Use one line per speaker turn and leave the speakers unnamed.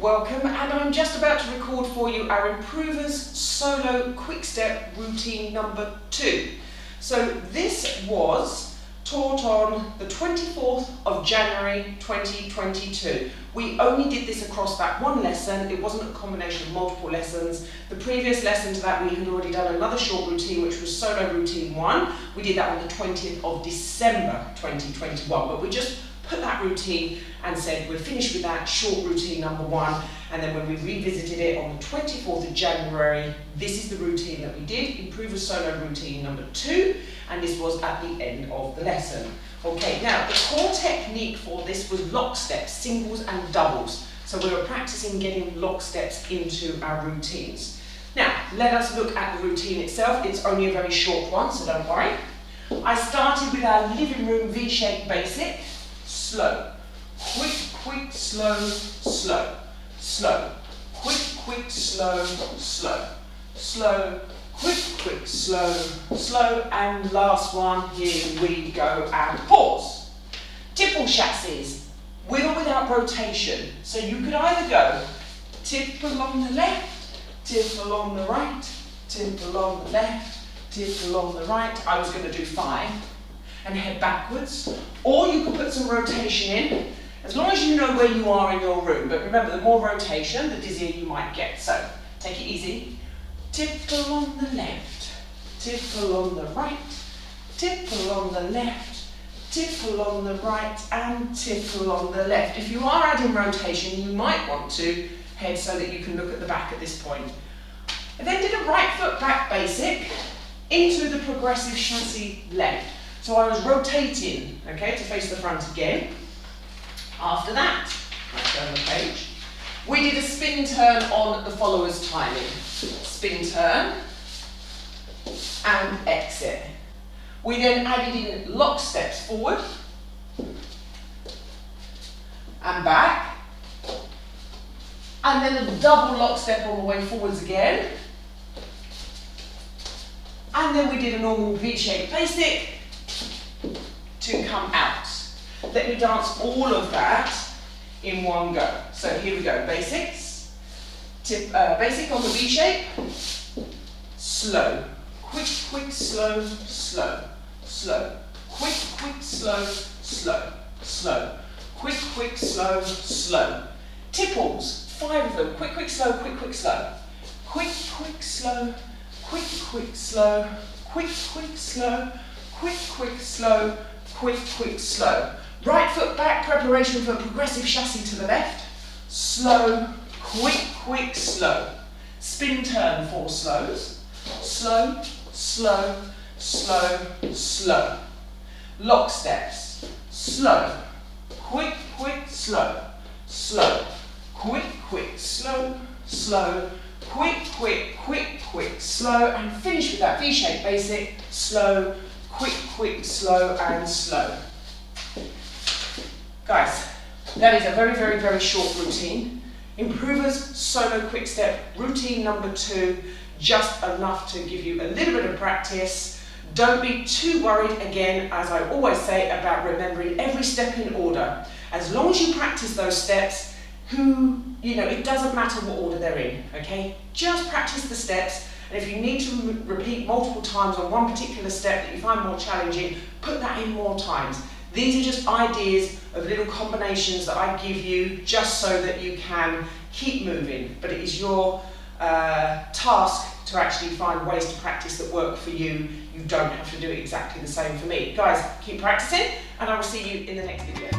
welcome, and I'm just about to record for you our Improvers Solo Quickstep routine number 2. So this was taught on the 24th of January 2022. We only did this across that one lesson. It wasn't a combination of multiple lessons. The previous lesson to that we had already done another short routine, which was Solo Routine 1. We did that on the 20th of December 2021, but we just put that routine and said we're finished with that short routine number 1, and then when we revisited it on the 24th of January, this is the routine that we did, Improvers Solo Routine number 2, and this was at the end of the lesson. Okay, now the core technique for this was lock steps, singles and doubles. So we were practicing getting lock steps into our routines. Now, let us look at the routine itself. It's only a very short one, so don't worry. I started with our living room V-shape basic. Slow, quick, quick, slow, slow, slow, quick, quick, slow, slow, slow, quick, quick, slow, slow, and last one, here we go, and pause. Tipple chassis, with or without rotation. So you could either go tipple on the left, tipple on the right, tipple on the left, tipple on the right. I was going to do 5. And head backwards, or you can put some rotation in, as long as you know where you are in your room. But remember, the more rotation, the dizzier you might get. So take it easy. Tipple on the left, tipple on the right, tipple on the left, tipple on the right, and tipple on the left. If you are adding rotation, you might want to head so that you can look at the back at this point. I then did a right foot back basic into the progressive chassis left. So I was rotating, okay, to face the front again. After that, let's turn the page. We did a spin turn on the follower's timing. Spin turn and exit. We then added in lock steps forward and back. And then a double lock step on the way forwards again. And then we did a normal V-shaped basic to come out. Let me dance all of that in one go. So here we go, basics. Basic on the V shape, slow, quick, quick, slow, slow, slow, quick, quick, slow, slow, slow, quick, quick, slow, slow. Tipples, 5 of them, quick, quick, slow, quick, quick, slow, quick, quick, slow, quick, quick, slow, quick, quick, slow, quick, quick, slow, quick, quick, slow. Right foot back, preparation for progressive chassis to the left. Slow, quick, quick, slow. Spin turn 4 slows. Slow, slow, slow, slow. Lock steps. Slow, quick, quick, slow. Slow, quick, quick, slow, slow. Quick, quick, quick, quick, slow. And finish with that V-shaped basic. Slow, quick, quick, slow, and slow. Guys, that is a very, very, very short routine. Improvers Solo Quickstep routine number 2, just enough to give you a little bit of practice. Don't be too worried, again, as I always say, about remembering every step in order. As long as you practice those steps, it doesn't matter what order they're in, okay? Just practice the steps. And if you need to repeat multiple times on one particular step that you find more challenging, put that in more times. These are just ideas of little combinations that I give you just so that you can keep moving. But it is your task to actually find ways to practice that work for you. You don't have to do it exactly the same for me. Guys, keep practicing, and I will see you in the next video.